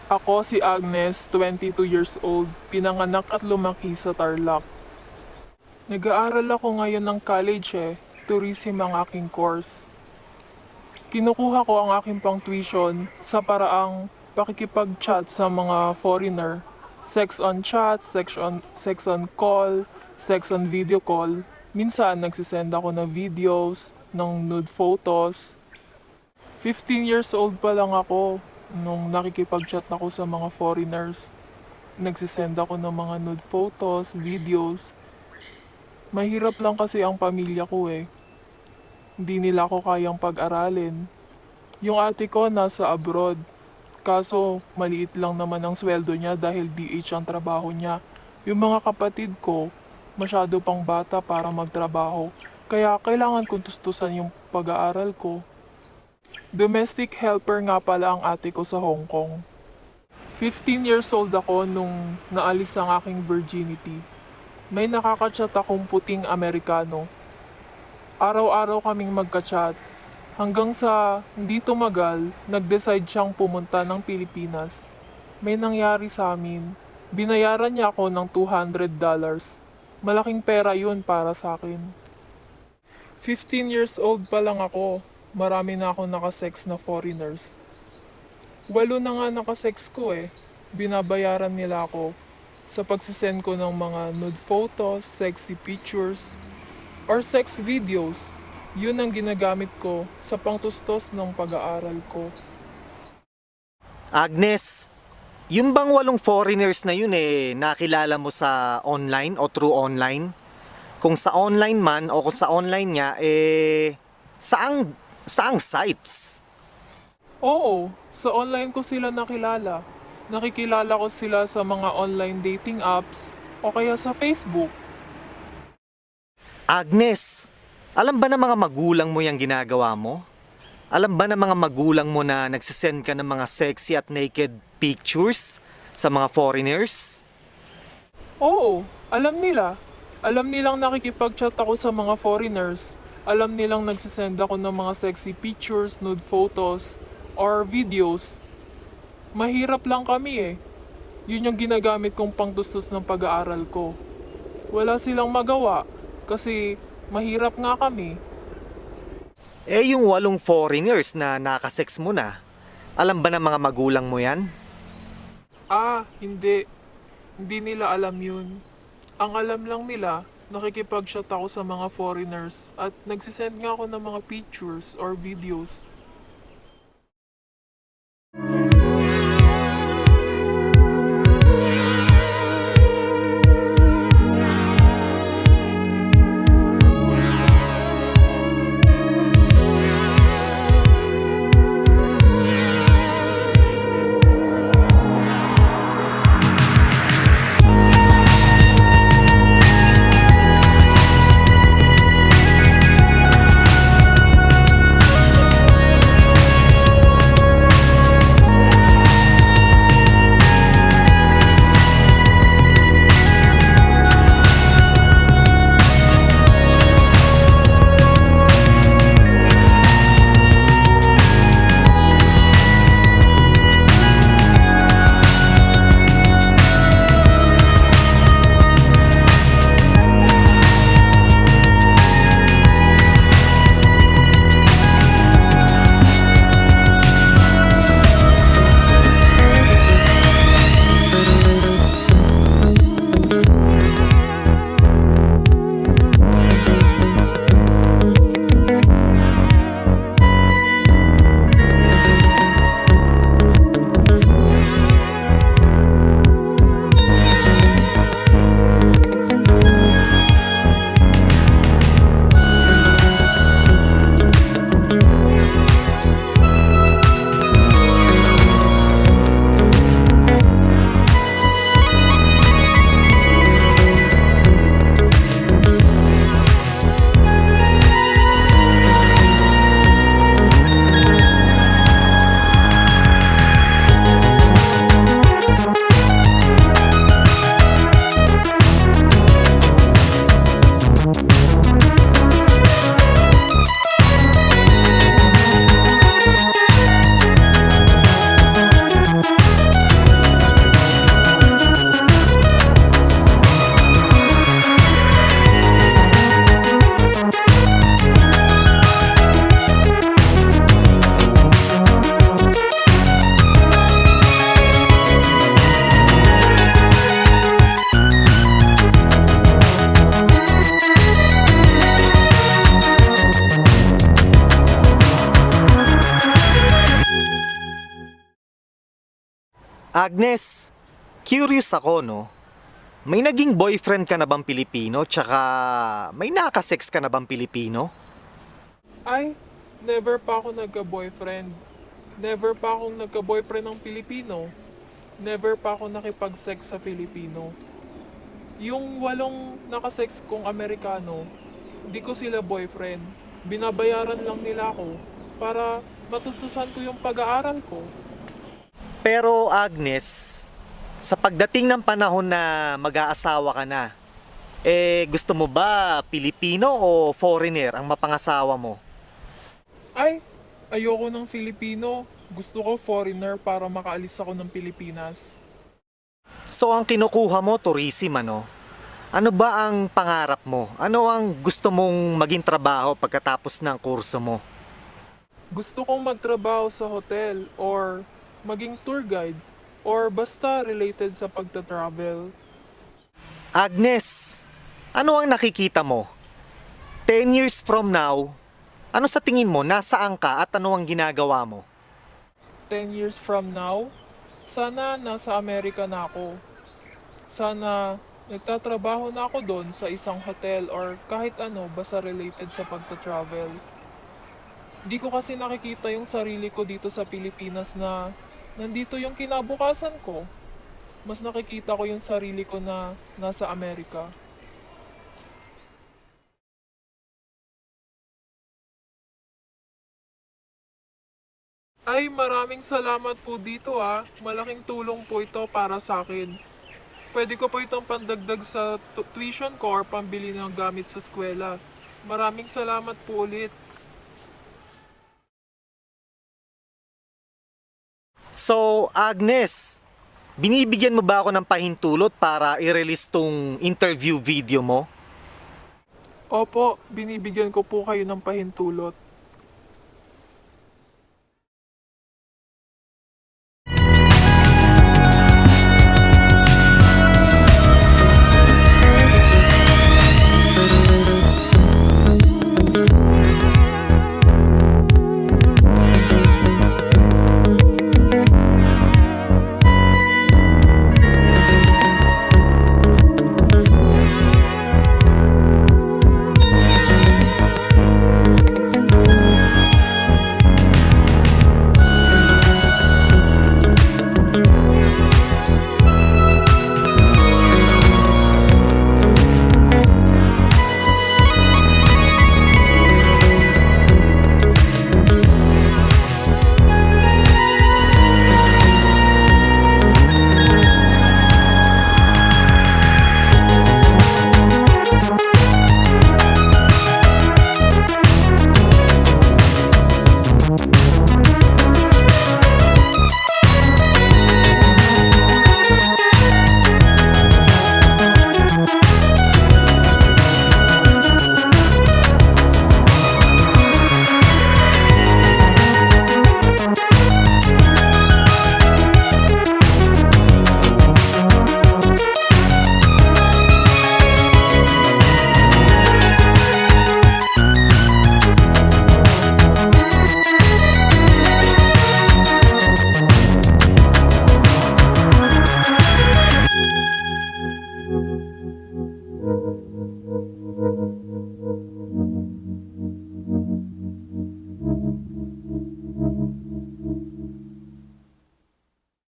Ako si Agnes, 22 years old, pinanganak at lumaki sa Tarlac. Nag-aaral ako ngayon ng college tourism ang aking course. Kinukuha ko ang aking pang tuition sa paraang pakikipag-chat sa mga foreigner. Sex on chat, sex on call, sex on video call. Minsan nagsisend ako ng videos, ng nude photos. 15 years old pa lang ako nung nakikipag-chat ako sa mga foreigners. Nagsisend ako ng mga nude photos, videos. Mahirap lang kasi ang pamilya ko Hindi nila ako kayang pag-aralin. Yung ate ko nasa abroad. Kaso maliit lang naman ang sweldo niya dahil DH ang trabaho niya. Yung mga kapatid ko, masyado pang bata para magtrabaho. Kaya kailangan kong tustusan yung pag-aaral ko. Domestic helper nga pala ang ate ko sa Hong Kong. 15 years old ako nung naalis ang aking virginity. May nakakachat akong puting Amerikano. Araw-araw kaming magka-chat. Hanggang sa hindi tumagal, nag-decide siyang pumunta ng Pilipinas. May nangyari sa amin. Binayaran niya ako ng $200. Malaking pera yun para sa akin. 15 years old pa lang ako. Marami na ako nakasex na foreigners. 8 na nga nakasex ko Binabayaran nila ako sa pagsisend ko ng mga nude photos, sexy pictures, or sex videos. Yun ang ginagamit ko sa pangtustos ng pag-aaral ko. Agnes, yung bang 8 foreigners na yun nakilala mo sa online o through online? Kung sa online man o kung sa online niya, saang sites? Oo, sa online ko sila nakilala. Nakikilala ko sila sa mga online dating apps o kaya sa Facebook. Agnes, alam ba ng mga magulang mo yung ginagawa mo? Alam ba ng mga magulang mo na nagsisend ka ng mga sexy at naked pictures sa mga foreigners? Oo, alam nila. Alam nilang nakikipag-chat ako sa mga foreigners. Alam nilang nagsisend ako ng mga sexy pictures, nude photos, or videos. Mahirap lang kami Yun yung ginagamit kong pangtustos ng pag-aaral ko. Wala silang magawa kasi mahirap nga kami. Yung 8 foreigners na nakasex mo na, alam ba ng mga magulang mo yan? Hindi. Hindi nila alam yun. Ang alam lang nila, nakikipag-chat ako sa mga foreigners at nagsisend nga ako ng mga pictures or videos. Agnes, curious ako, no? May naging boyfriend ka na bang Pilipino? Tsaka may nakasex ka na bang Pilipino? Ay, never pa ako nagka-boyfriend. Never pa akong nagka-boyfriend ng Pilipino. Never pa ako nakipag-sex sa Filipino. Yung 8 nakasex kong Amerikano, di ko sila boyfriend. Binabayaran lang nila ako para matustusan ko yung pag-aaral ko. Pero Agnes, sa pagdating ng panahon na mag-aasawa ka na, gusto mo ba Pilipino o foreigner ang mapangasawa mo? Ay, ayoko ng Filipino. Gusto ko foreigner para makaalis ako ng Pilipinas. So ang kinukuha mo, tourism, ano? Ano ba ang pangarap mo? Ano ang gusto mong maging trabaho pagkatapos ng kurso mo? Gusto kong magtrabaho sa hotel or maging tour guide or basta related sa pagta-travel. Agnes, ano ang nakikita mo? 10 years from now, ano sa tingin mo, nasaan ka at ano ang ginagawa mo? 10 years from now, sana nasa Amerika na ako. Sana nagtatrabaho na ako doon sa isang hotel or kahit ano basta related sa pagta-travel. Di ko kasi nakikita yung sarili ko dito sa Pilipinas na nandito yung kinabukasan ko. Mas nakikita ko yung sarili ko na nasa Amerika. Ay, maraming salamat po dito ah. Malaking tulong po ito para sa akin. Pwede ko po itong pandagdag sa tuition ko or pambili ng gamit sa eskwela. Maraming salamat po ulit. So, Agnes, binibigyan mo ba ako ng pahintulot para i-release tong interview video mo? Opo, binibigyan ko po kayo ng pahintulot.